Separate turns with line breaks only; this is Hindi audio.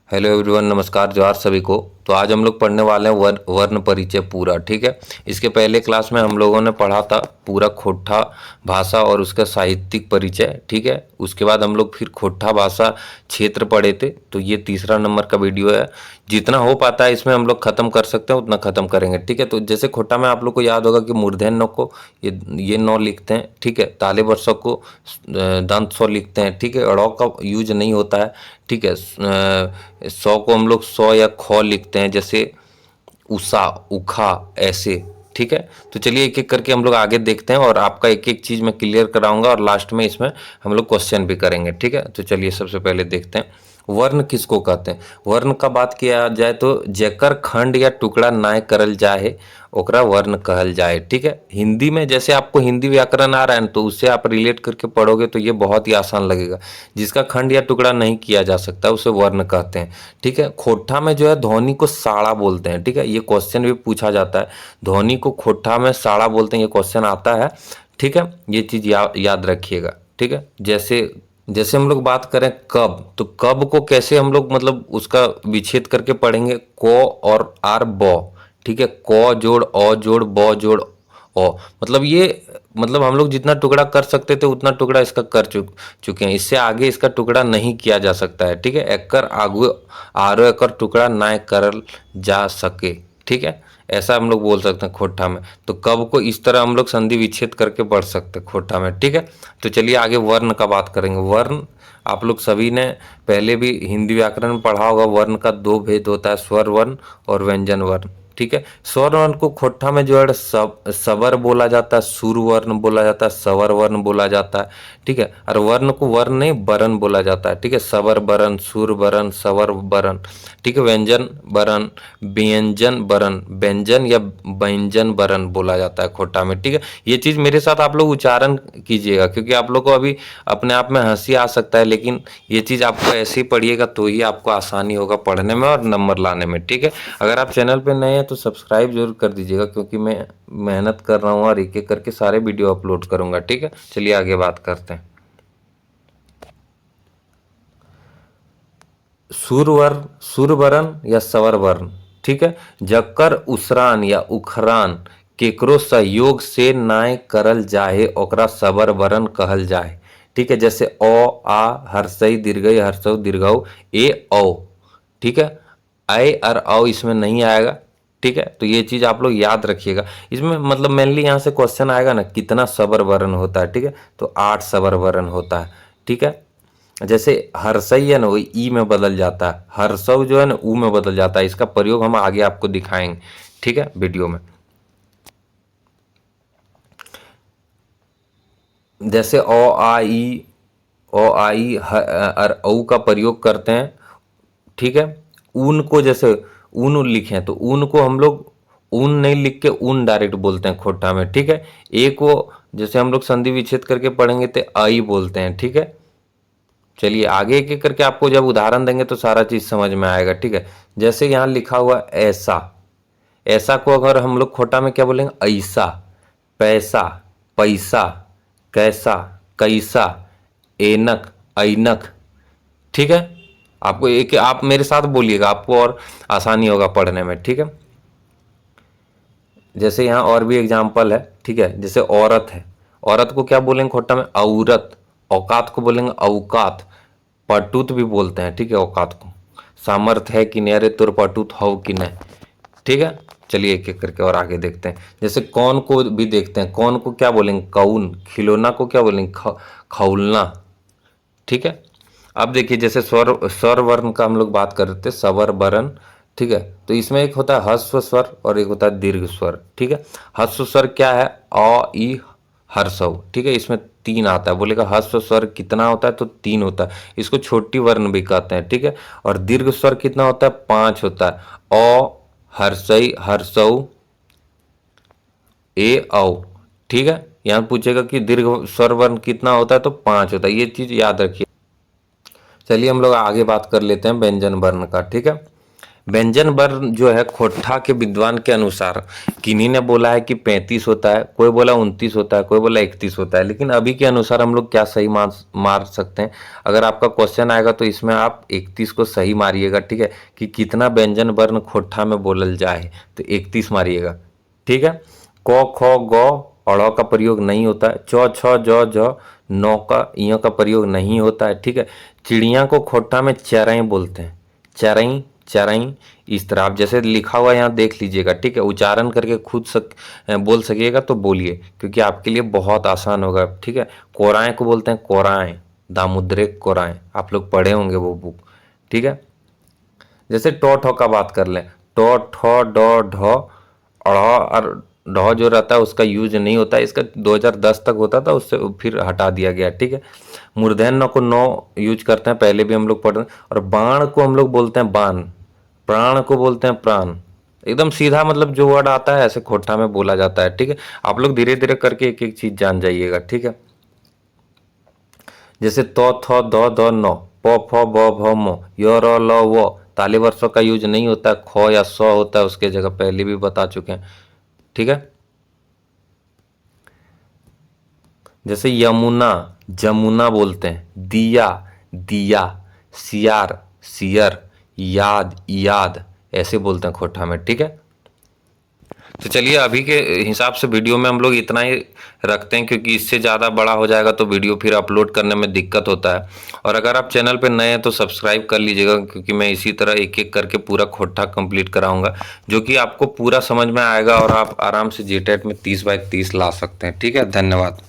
हेलो एवरीवन, नमस्कार, जोहार सभी को। तो आज हम लोग पढ़ने वाले हैं वर्ण परिचय पूरा। ठीक है। इसके पहले क्लास में हम लोगों ने पढ़ा था पूरा खोट्ठा भाषा और उसका साहित्यिक परिचय। ठीक है। उसके बाद हम लोग फिर खोट्ठा भाषा क्षेत्र पढ़े थे। तो ये तीसरा नंबर का वीडियो है। जितना हो पाता है इसमें हम लोग खत्म कर सकते हैं उतना खत्म करेंगे। ठीक है। तो जैसे खोट्ठा में आप लोग को याद होगा कि मूर्धन्य न को ये नौ लिखते हैं। ठीक है। ताले वर्ष को दंत स्व लिखते हैं। ठीक है। अड़ौ का यूज नहीं होता है। ठीक है। सौ को हम लोग सौ या खौ लिखते हैं, जैसे उषा, उखा, ऐसे। ठीक है। तो चलिए एक एक करके हम लोग आगे देखते हैं और आपका एक एक चीज मैं क्लियर कराऊंगा और लास्ट में इसमें हम लोग क्वेश्चन भी करेंगे। ठीक है। तो चलिए सबसे पहले देखते हैं वर्ण किसको कहते हैं। वर्ण का बात किया जाए तो जेकर खंड या टुकड़ा नाय करल जाए ओकरा वर्ण कहल जाए। ठीक है। हिंदी में जैसे आपको हिंदी व्याकरण आ रहा है तो उससे आप रिलेट करके पढ़ोगे तो ये बहुत ही आसान लगेगा। जिसका खंड या टुकड़ा नहीं किया जा सकता उसे वर्ण कहते हैं। ठीक है। खोट्ठा में जो है ध्वनि को साड़ा बोलते हैं। ठीक है। ये क्वेश्चन भी पूछा जाता है, ध्वनि को खोट्ठा में साड़ा बोलते हैं, ये क्वेश्चन आता है। ठीक है। ये चीज याद रखिएगा। ठीक है। जैसे जैसे हम लोग बात करें कब, तो कब को कैसे हम लोग मतलब उसका विच्छेद करके पढ़ेंगे, को और आर बौ। ठीक है। क जोड़ अ जोड़ ब जोड़ ओ, मतलब ये मतलब हम लोग जितना टुकड़ा कर सकते थे उतना टुकड़ा इसका कर चुके हैं। इससे आगे इसका टुकड़ा नहीं किया जा सकता है। ठीक है। एकर आगु आरो एकर टुकड़ा ना करल जा सके। ठीक है। ऐसा हम लोग बोल सकते हैं खोट्ठा में। तो कब को इस तरह हम लोग संधि विच्छेद करके पढ़ सकते हैं खोट्ठा में। ठीक है। तो चलिए आगे वर्ण का बात करेंगे। वर्ण आप लोग सभी ने पहले भी हिंदी व्याकरण में पढ़ा होगा। वर्ण का दो भेद होता है, स्वर वर्ण और व्यंजन वर्ण। ठीक है। स्वर वर्ण को खोट्ठा में जो है सवर बोला जाता है, सुर वर्ण बोला जाता है, सवर वर्ण बोला जाता है। ठीक है। और वर्ण को वर्ण नहीं वरण बोला जाता है। ठीक है। सवर वरण, सुर वरण, सवर वरण। ठीक है। व्यंजन वरण, व्यंजन वरण, व्यंजन या व्यंजन वरण बोला जाता है खोट्ठा में। ठीक है। ये चीज मेरे साथ आप लोग उच्चारण कीजिएगा, क्योंकि आप लोग को अभी अपने आप में हंसी आ सकता है, लेकिन ये चीज आपको ऐसे ही पढ़िएगा तो ही आपको आसानी होगा पढ़ने में और नंबर लाने में। ठीक है। अगर आप चैनल पे नए हैं तो सब्सक्राइब जरूर कर दीजिएगा, क्योंकि मैं मेहनत कर रहा हूँ और एक एक करके सारे वीडियो अपलोड करूंगा। ठीक है। चलिए आगे बात करते हैं। सुरवरण या सवर वर्ण। ठीक है। जक्कर उसरान या उखरान केकरो सहयोग से नाय करल जाए ओकरा सवर वर्ण कहल जाए। ठीक है। जैसे ओ आ हर्षई दीर्घई हर्षौ दीर्घौ ए औ। ठीक है। ऐ और औ इसमें नहीं आएगा। ठीक है। तो ये चीज आप लोग याद रखिएगा। इसमें मतलब मेनली यहाँ से क्वेश्चन आएगा ना, कितना सवर वर्ण होता है। ठीक है। तो 8 सवर वर्ण होता है। ठीक है। जैसे हर्षई है ना वो ई में बदल जाता है, हर्षव जो है ना ऊ में बदल जाता है। इसका प्रयोग हम आगे आपको दिखाएंगे। ठीक है, वीडियो में। जैसे ओ आई और औ का प्रयोग करते हैं। ठीक है। ऊन को जैसे ऊन लिखें तो ऊन को हम लोग ऊन नहीं लिख के ऊन डायरेक्ट बोलते हैं खोट्ठा में। ठीक है। ए को जैसे हम लोग संधि विच्छेद करके पढ़ेंगे तो आई बोलते हैं। ठीक है। चलिए आगे एक एक करके आपको जब उदाहरण देंगे तो सारा चीज समझ में आएगा। ठीक है। जैसे यहाँ लिखा हुआ ऐसा, ऐसा को अगर हम लोग खोटा में क्या बोलेंगे, ऐसा, पैसा, पैसा, कैसा, कैसा, एनक, ऐनक। ठीक है। आपको एक आप मेरे साथ बोलिएगा, आपको और आसानी होगा पढ़ने में। ठीक है। जैसे यहाँ और भी एग्जाम्पल है। ठीक है। जैसे औरत है, औरत को क्या बोलेंगे खोटा में, औरत। औकात को बोलेंगे औकात। पटुत भी बोलते हैं। ठीक है। औकात को सामर्थ है कि नहीं, अरे तुर पटुत हो कि नहीं। ठीक है। चलिए एक एक करके और आगे देखते हैं। जैसे कौन को भी देखते हैं। कौन को क्या बोलेंगे, कौन। खिलौना को क्या बोलेंगे, खौलना। ठीक है। अब देखिए जैसे स्वर वर्ण का हम लोग बात कर रहे थे, सवर वर्ण। ठीक है। तो इसमें एक होता है ह्रस्व स्वर और एक होता है दीर्घ स्वर। ठीक है। ह्रस्व स्वर क्या है, अ ई हर्षव। ठीक है। इसमें 3 आता है। बोलेगा ह्रस्व स्वर कितना होता है, तो 3 होता है। इसको छोटी वर्ण भी कहते हैं। ठीक है। और दीर्घ स्वर कितना होता है, 5 होता है। अ हर्षई हर्षौ ए औ। ठीक है। यहाँ पूछेगा कि दीर्घ स्वर वर्ण कितना होता है, तो 5 होता है। ये चीज याद रखिए। चलिए हम लोग आगे बात कर लेते हैं व्यंजन वर्ण का। ठीक है। व्यंजन वर्ण जो है खोट्ठा के विद्वान के अनुसार किन्हीं ने बोला है कि 35 होता है, कोई बोला 29 होता है, कोई बोला 31 होता है। लेकिन अभी के अनुसार हम लोग क्या सही मार सकते हैं? अगर आपका क्वेश्चन आएगा तो इसमें आप 31 को सही मारिएगा, ठीक है, कि कितना व्यंजन वर्ण खोट्ठा में बोलल जाए, तो 31 मारिएगा, ठीक है। क ख ग अड़ का प्रयोग नहीं होता है, च छ ज झ नौ का इयों का प्रयोग नहीं होता है, ठीक है। चिड़िया को खोट्ठा में चरई बोलते हैं, चरई चरई, इस तरह आप जैसे लिखा हुआ यहाँ देख लीजिएगा, ठीक है। उच्चारण करके खुद बोल सकिएगा तो बोलिए, क्योंकि आपके लिए बहुत आसान होगा, ठीक है। कोराएं को बोलते हैं कोराएं, दामुद्रे कोराएं, आप लोग पढ़े होंगे वो बुक, ठीक है। जैसे टो ठो का बात कर लें, टो ठो डो ढो अढ़ और ढ जो रहता है उसका यूज नहीं होता है, इसका 2010 तक होता था, उससे फिर हटा दिया गया, ठीक है। मूर्धन्य को नो यूज करते हैं, पहले भी हम लोग पढ़ रहे हैं। और बाण को हम लोग बोलते हैं बाण, प्राण को बोलते हैं प्राण। एकदम सीधा मतलब जो वर्ड आता है ऐसे खोट्ठा में बोला जाता है, ठीक है। आप लोग धीरे धीरे करके एक एक चीज जान जाइएगा, ठीक है। जैसे तो थ द द न, प फ ब भ म, य र ल व, ताली वर्षों का यूज नहीं होता है, ख या स होता है उसके जगह, पहले भी बता चुके हैं, ठीक है। जैसे यमुना जमुना बोलते हैं, दिया दिया, सियार सियर, याद याद, ऐसे बोलते हैं खोट्ठा में, ठीक है। तो चलिए अभी के हिसाब से वीडियो में हम लोग इतना ही रखते हैं, क्योंकि इससे ज़्यादा बड़ा हो जाएगा तो वीडियो फिर अपलोड करने में दिक्कत होता है। और अगर आप चैनल पे नए हैं तो सब्सक्राइब कर लीजिएगा, क्योंकि मैं इसी तरह एक एक करके पूरा खोट्ठा कंप्लीट कराऊंगा, जो कि आपको पूरा समझ में आएगा और आप आराम से जीटेट में 30 बाय 30 ला सकते हैं, ठीक है। धन्यवाद।